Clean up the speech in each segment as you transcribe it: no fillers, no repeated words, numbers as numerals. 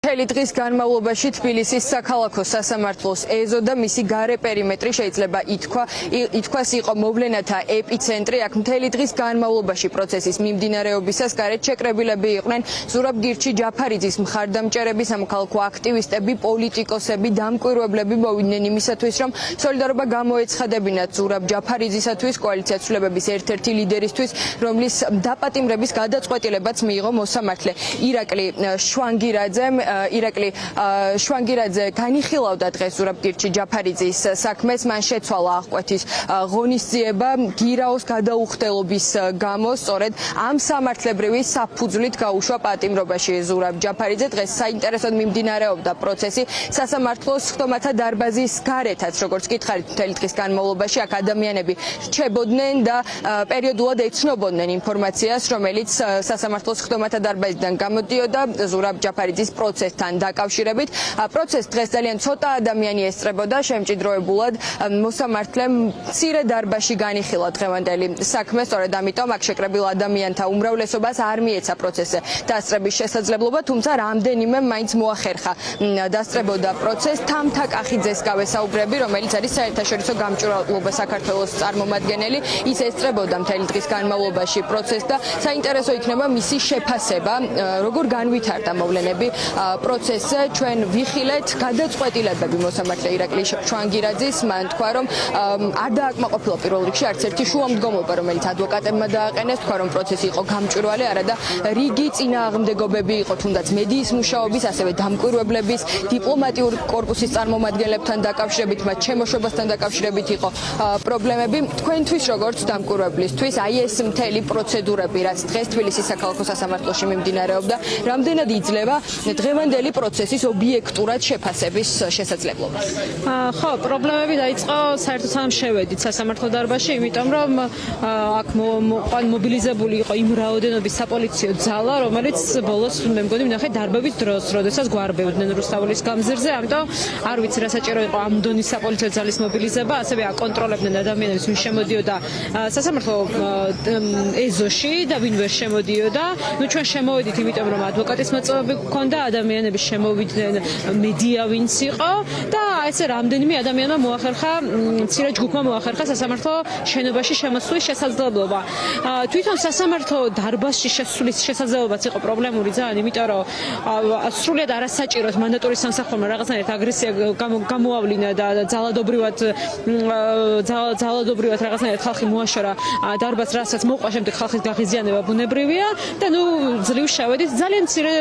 მთელი დღის განმავლობაში თბილისის საქალაქო სასამართლოს ეზო და მისი გარე პერიმეტრი შეიძლება ითქვას იყო მოვლენათა ეპიცენტრი. აქ მთელი დღის განმავლობაში პროცესის მიმდინარეობისას გარეთ შეკრებილები იყვნენ ზურაბ გირჩი ჯაფარიძის მხარდამჭერები, სამოქალაქო აქტივისტები, პოლიტიკოსები, დამკვირვებლები მოვიდნენ იმისათვის, რომ სოლიდარობა გამოეცხადებინათ ზურაბ ჯაფარიძისათვის, კოალიცია ცვლილებების ერთ-ერთი ლიდერისთვის, რომლის დაპატიმრების გადაწყვეტილებაც მიიღო მოსამართლე ირაკლი შვანგირაძე განიხილავდა დღეს ზურაბ გირჩი ჯაფარიძის საქმეს. მან შეცვალა აღკვეთის ღონისძიება გირაოს გადაუხდელობის გამო. სწორედ ამ სამართლებრივი საფუძვლით გაუშვა პატიმრობაში ზურაბ ჯაფარიძე. დღეს საინტერესოდ მიმდინარეობდა პროცესი სასამართლოს ხტომათა დარბაზის გარეთაც, როგორც გითხარით, მთელი დღის განმავლობაში აქ ადამიანები რჩებოდნენ და პერიოდულად ეცნობოდნენ ინფორმაციას, რომელიც სასამართლოს ხტომათა დარბაზიდან გამოდიოდა ზურაბ ჯაფარიძის პროცესთან დაკავშირებით. პროცესს დღეს ძალიან ცოტა ადამიანი ესწრებოდა. შემჭიდროებულად მოსამართლემ მცირე დარბაზში განიხილა დღევანდელი საქმე. სწორედ ამიტომ აქ შეკრებილ ადამიანთა უმრავლესობას არ მიეცა პროცესზე დასწრების შესაძლებლობა, თუმცა რამდენიმე მაინც მოახერხა დასწრებოდა პროცესს. თამთა კახიძეს გავესაუბრები, რომელიც არის საერთაშორისო გამჭვირვალობა საქართველოს წარმომადგენელი. ის ესწრებოდა მთელი დღის განმავლობაში პროცესს და საინტერესო იქნება მისი შეფასება, როგორ განვითარდა მოვლენები პროცესზე. ჩვენ ვიხილეთ გადაწყვეტილებები მოსამართლე ირაკლი შვანგირაძის. მან თქვა, რომ არ დააკმაყოფილა პირველ რიგში არც ერთი შუამდგომლობა, რომელიც ადვოკატებმა დააყენეს. თქვა, რომ პროცესი იყო გამჭვირვალე, არადა რიგი წინააღმდეგობები იყო, თუნდაც მედიის მუშაობის, ასევე დამკვირვებლების, დიპლომატიური კორპუსის წარმომადგენლებთან დაკავშირებით, მათ შემოშობასთან დაკავშირებით იყო პრობლემები. თქვენთვის როგორც დამკვირვებლისთვის, აი ეს მთელი პროცედურები, რაც დღეს თბილისის საქალაქო სასამართლოში მიმდინარეობდა, რამდენად იძლევა დღევანდელი პროცესის ობიექტურად შეფასების შესაძლებლობას? ხო, პრობლემები დაიწყო საერთოდ სამ შევედით სასამართლო დარბაზში, იმიტომ რომ აქ მობილიზებული იყო იმ რაოდენობის საპოლიციო ძალა, რომელიც ბოლოს მე მგონი ვნახე დარბების დროს, როდესაც გვარბევდნენ რუსთაველის გამზირზე, ამიტომ არ ვიცი რა საჭირო იყო ამ დონის საპოლიციო ძალის მობილიზება, ასევე აკონტროლებდნენ ადამიანებს, ვინ შემოდიოდა სასამართლო ეზოში და ვინ ვერ შემოდიოდა. ნუ ჩვენ შემოვედით, იმიტომ რომ ადვოკატის მოწვევები გქონდა, ადამიანები შემოვიდნენ, მედია ვინც იყო და ესე რამდენიმე ადამიანმა მოახერხა, მცირე ჯგუფმა მოახერხა სასამართლო შენობაში შემოსვლის შესაძლებლობა. თვითონ სასამართლო დარბაზში შესვლის შესაძლებლობაც იყო პრობლემური ძალიან, იმიტომ რომ სრულიად არასაჭიროდ მანდატურის სამსახურმა რაღაცნაირად აგრესია გამოავლინა და ძალადობრივად რაღაცნაირად ხალხი მოაშორა დარბაზს, რასაც მოყვა შემდეგ ხალხის გაღიზიანება ბუნებრივია და ნუ ძლივ შევედით ძალიან მცირე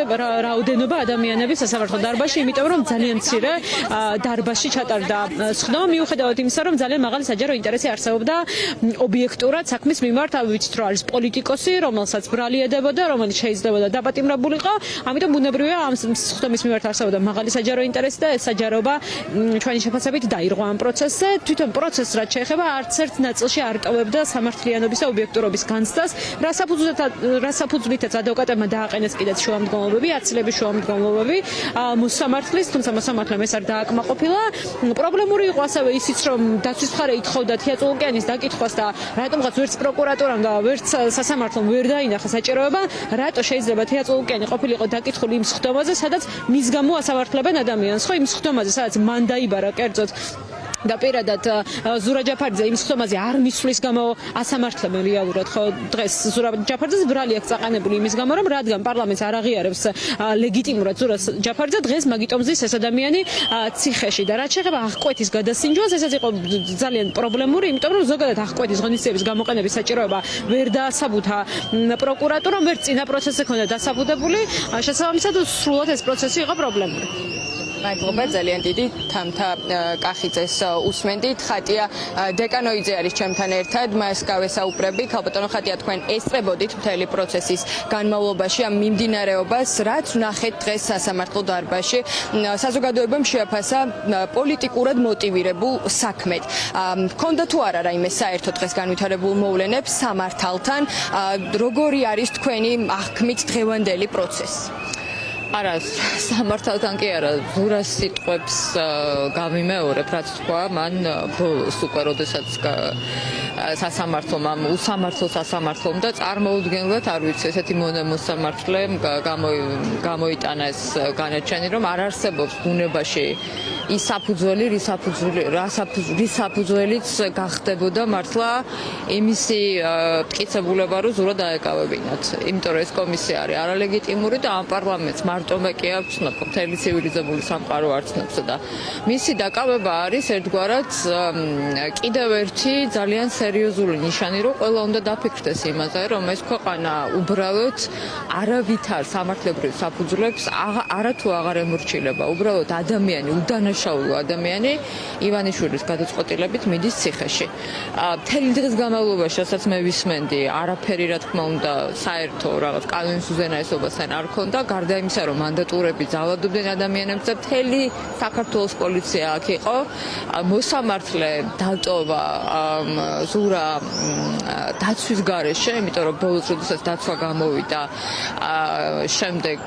რაოდენობა ადამიანები სასამართლო დარბაზში, იმიტომ რომ ძალიან მცირე დარბაზში ჩატარდა სხდომა, მიუხედავად იმისა, რომ ძალიან მაღალი საჯარო ინტერესი არსებობდა ობიექტურად საქმის მიმართ. ვიცით რომ არის პოლიტიკოსი, რომელსაც ბრალი ედებოდა, რომელიც შეიძლებოდა დაპატიმრებულიყო, ამიტომ ბუნებრივია ამ სხდომის მიმართ არსებობდა მაღალი საჯარო ინტერესი და ეს საჯაროება ჩვენი შეფასებით დაირღვა ამ პროცესზე. თვითონ პროცესს რაც შეეხება, არც ერთ ნაწილში არ ტოვებდა სამართლიანობის და ობიექტურობის განცდას, რასაფუძვლითაც ადვოკატებმა დააყენეს კიდეც შუამდგომლობები, აცილების შუამდგომლობები მოსამართლის, თუმცა მოსამართლემ ეს არ დააკმაყოფილა. პრობლემური იყო ასევე ისიც, რომ დაცვის მხარე ითხოვდა თეატრ ოკეანის დაკითხვას და რატომღაც ვერც პროკურატურამ და ვერც სასამართლომ ვერ დაინახა საჭიროება, რატო შეიძლება თეატრ ოკეანი ყოფილიყო დაკითხული იმ სხდომაზე, სადაც მის გამო ასამართლებენ ადამიანს, ხო, იმ სხდომაზე, სადაც მან დაიბარა კერძოდ და პირადად ზურაბ ჯაფარიძე იმ სხდომაზე არ მისვლის გამო ასამართლებენ რეალურად, ხო, დღეს ზურაბ ჯაფარიძეს ბრალი აქვს წაყენებული იმის გამო, რომ რადგან პარლამენტს არ აღიარებს ლეგიტიმურად ზურაბ ჯაფარიძე, დღეს მაგიტომ ზის ეს ადამიანი ციხეში და რაც შეეხება აღკვეთის გადასინჯვას, ესაც იყო ძალიან პრობლემური, იმიტომ რომ ზოგადად აღკვეთის ღონისძიების გამოყენების საჭიროება ვერ დაასაბუთა პროკურატურამ, ვერ წინა პროცესზე ქონდა დასაბუთებული, შესაბამისად სრულად ეს პროცესი იყო პრობლემური. მადლობა, ძალიან დიდი. თამთა კახიძეს უსმენდით. ხატია დეკანოიძე არის ჩემთან ერთად, მას გავესაუბრები. ქალბატონო ხატია, თქვენ ესწრებოდით მთელი პროცესის განმავლობაში ამ მიმდინარეობას, რაც ვნახეთ დღეს სასამართლო დარბაზში. საზოგადოებამ შეაფასა პოლიტიკურად მოტივირებულ საქმედ. გქონდა თუ არა რაიმე საერთო დღეს განვითარებულ მოვლენებს სამართალთან, როგორი არის თქვენი აღქმით დღევანდელი პროცესი? არა, სამართალთან კი არა, ზურას სიტყვებს გავიმეორებ, რაც თქვა მან ბოლოს უკვე, როდესაც სასამართლომ ამ უსამართლო სასამართლომ და წარმოუდგენლად არ ვიცი, ესეთი მოსამართლე გამოიტანა ეს განაჩენი, რომ არ არსებობს ბუნებაში ის საფუძველი, რის საფუძველიც გახდებოდა მართლა იმისი მტკიცებულება, რომ ზურა დაეკავებინათ. იმიტომ რომ ეს კომისია არის არალეგიტიმური და ამ პარლამენტს მარტო კი აქვს მთელი ცივილიზებული სამყარო არცნობს და მისი დაკავება არის ერთგვარად კიდევ ერთი ძალიან სერიოზული ნიშანი, რომ ყველა უნდა დაფიქრდეს იმაზე, რომ ეს ქვეყანა უბრალოდ არავითარ სამართლებრივ საფუძვლებს არათუ აღარ ემორჩილება. უბრალოდ ადამიანი, უდანაშაულო ადამიანი ივანიშვილის გადაწყვეტილებით მიდის ციხეში. მთელი დღის განმავლობაში, რასაც მე ვისმენდი, არაფერი რა თქმა უნდა საერთო რაღაც კანონის უზენაესობასთან არ ქონდა, გარდა იმისა, რომ მანდატურები ძალადობდნენ ადამიანებს და მთელი საქართველოს პოლიცია აქ იყო. მოსამართლე დატოვა ზურა დაცვის გარეშე, იმიტომ რომ ბოლოს როდესაც დაცვა გამოვიდა, შემდეგ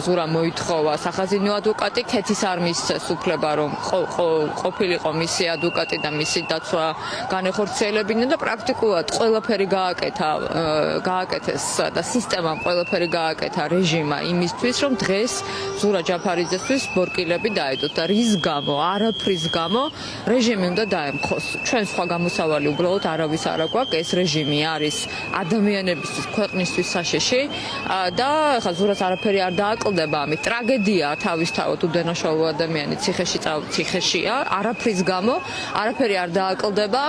ზურა მოითხოვა სახაზინო ადვოკატი, ქეთის არ მისცეს უფლება, რომ ყოფილიყო მისი ადვოკატი და მისი დაცვა განეხორციელებინა და პრაქტიკულად ყველაფერი გააკეთეს და სისტემამ ყველაფერი გააკეთა რეჟიმა იმისთვის, რომ დღეს ზურა ჯაფარიძესთვის ბორკილები დაედოთ და რის გამო, არაფრის გამო რეჟიმი უნდა დაემხოს. ჩვენ სხვა გამოსავალი უბრალოდ არავის არ აქვს, ეს რეჟიმი არის ადამიანებისთვის, ქვეყნისთვის საშიში და ხა ზურას არაფერი არ დააკლდება, ამით ტრაგედია თავისთავად უდანაშაულო ადამიანი ციხეშია, არაფრის გამო, არაფერი არ დააკლდება,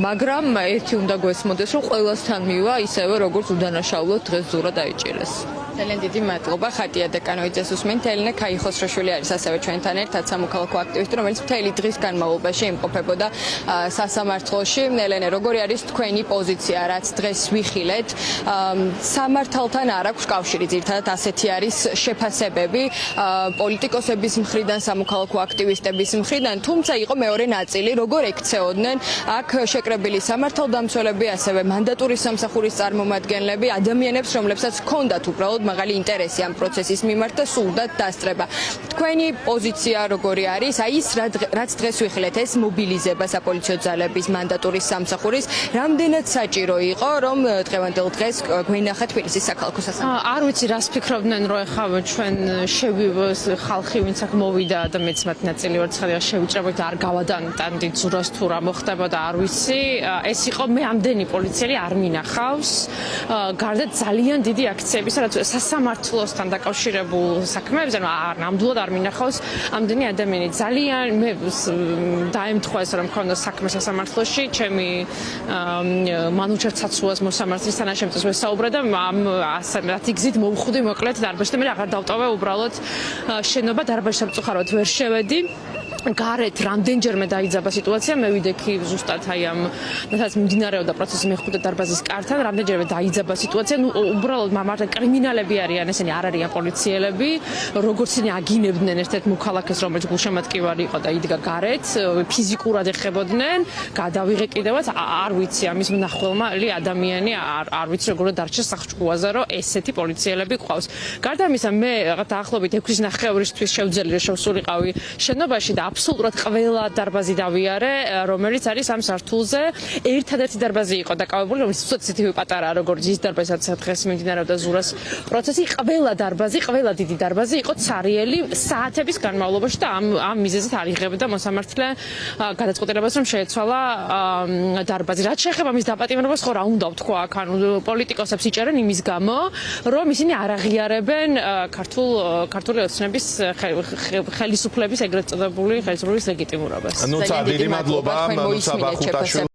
მაგრამ ერთი უნდა გვესმოდეს, რომ ყველასთან მივა ისევე როგორც უდანაშაულოდ დღეს ზურა დაიჭირეს. ძალიან დიდი მადლობა. ხატია დეკანოიძეს უსმენთ. ელენე ქაიხოსროშვილი არის ასევე ჩვენთან ერთად სამოქალაქო აქტივისტი, რომელიც მთელი დღის განმავლობაში იმყოფებოდა სასამართლოში. ელენე, როგორი არის თქვენი პოზიცია, რაც დღეს ვიხილეთ? სამართალთან არ აქვს კავშირი, ძირითადად ასეთი არის შეფასებები პოლიტიკოსების მხრიდან, სამოქალაქო აქტივისტების მხრიდან, თუმცა იყო მეორე ნაწილი, როგორ ექცეოდნენ აქ შეკრებილი სამართალდამცველები, ასევე მანდატურის სამსახურის წარმომადგენლები, ადამიანებს, რომლებსაც ჰქონდათ უბრალოდ მაღალი ინტერესი ამ პროცესის მიმართ და სურდათ დასწრება. თქვენი პოზიცია როგორი არის? აი ის რაც დღეს ვიხილეთ, ეს მობილიზება საპოლიციო ძალების მანდატურის სამსახურის, რამდენად საჭირო იყო, რომ დღევანდელ დღეს გვენახა თბილისის საქალაქო სასამართლო? არ ვიცი რას ფიქრობდნენ, რომ ეხლა ჩვენ შევივოს ხალხი, ვინც აქ მოვიდა და მეც მათ ნაწილი ვარ ცხადია შევიჭრებოთ და არ გავადანტანდით ზურას თუ რა მოხდება და არ ვიცი. ეს იყო მე ამდენი პოლიციელი არ მინახავს. გარდა ძალიან დიდი აქციებისა, რაც სასამართლოსთან დაკავშირებულ საქმეებზე, ნამდვილად არ მინახავს ამდენი ადამიანი. ძალიან მე დაემთხვა ეს, რომ მქონდა საქმე სასამართლოში, ჩემი მანუჩარ ცაცუას მოსამართლის თანაშემწეს ვესაუბრე და ასეთი გზით მოვხვდი მოკლედ დარბაზში და მე აღარ დავტოვე უბრალოდ შენობა დარბაზში სამწუხაროდ ვერ შევედი. გარეთ რამდენჯერმე დაიძაბა სიტუაცია, მე ვიდექი ზუსტად აი ამ რასაც მიმდინარეობდა პროცესი მეხუთე დარბაზის კართან, რამდენჯერმე დაიძაბა სიტუაცია, უბრალოდ მამართა კრიმინალები არიან, ესენი არ არიან პოლიციელები, როგორც ისინი აგინებდნენ ერთ-ერთ მოქალაქეს, რომელიც გულშემატკივარი იყო და იდგა გარეთ, ფიზიკურად ეხებოდნენ, გადავიღე კიდევაც, არ ვიცი ამის მნახველმალი ადამიანი, არ ვიცი როგორ დარჩა სახლ-ჭკუაზე, რომ ესეთი პოლიციელები ყავს. გარდა ამისა, მე დაახლოებით 6.5-თვის შევძელი რომ შევსულიყავი შენობაში და აბსოლუტურად ყველა დარბაზი დავიარე, რომელიც არის ამ სართულზე. ერთადერთი დარბაზი იყო დაკავებული, რომელიც სუციდივი პატარაა, როგორც ის დარბაზი, სადაც დღეს მიმდინარეობდა ზურას პროცესი. ყველა დარბაზი, ყველა დიდი დარბაზი იყო ცარიელი საათების განმავლობაში და ამ მიზეზით არ იღებდა მოსამართლე გადაწყვეტილებას, რომ შეეცვალა დარბაზი. რაც შეეხება მის დაპატიმრებას, ხო რა უნდა ვთქვა აქ, ანუ პოლიტიკოსებს იჭერენ იმის გამო, რომ ისინი არ აღიარებენ ქართული ოცნების ხელისუფლების ეგრეთ წოდებული ხელისუფლების ლეგიტიმურობას. ნუცა დიდი მადლობა, ნუცა ბახუტაშვილი.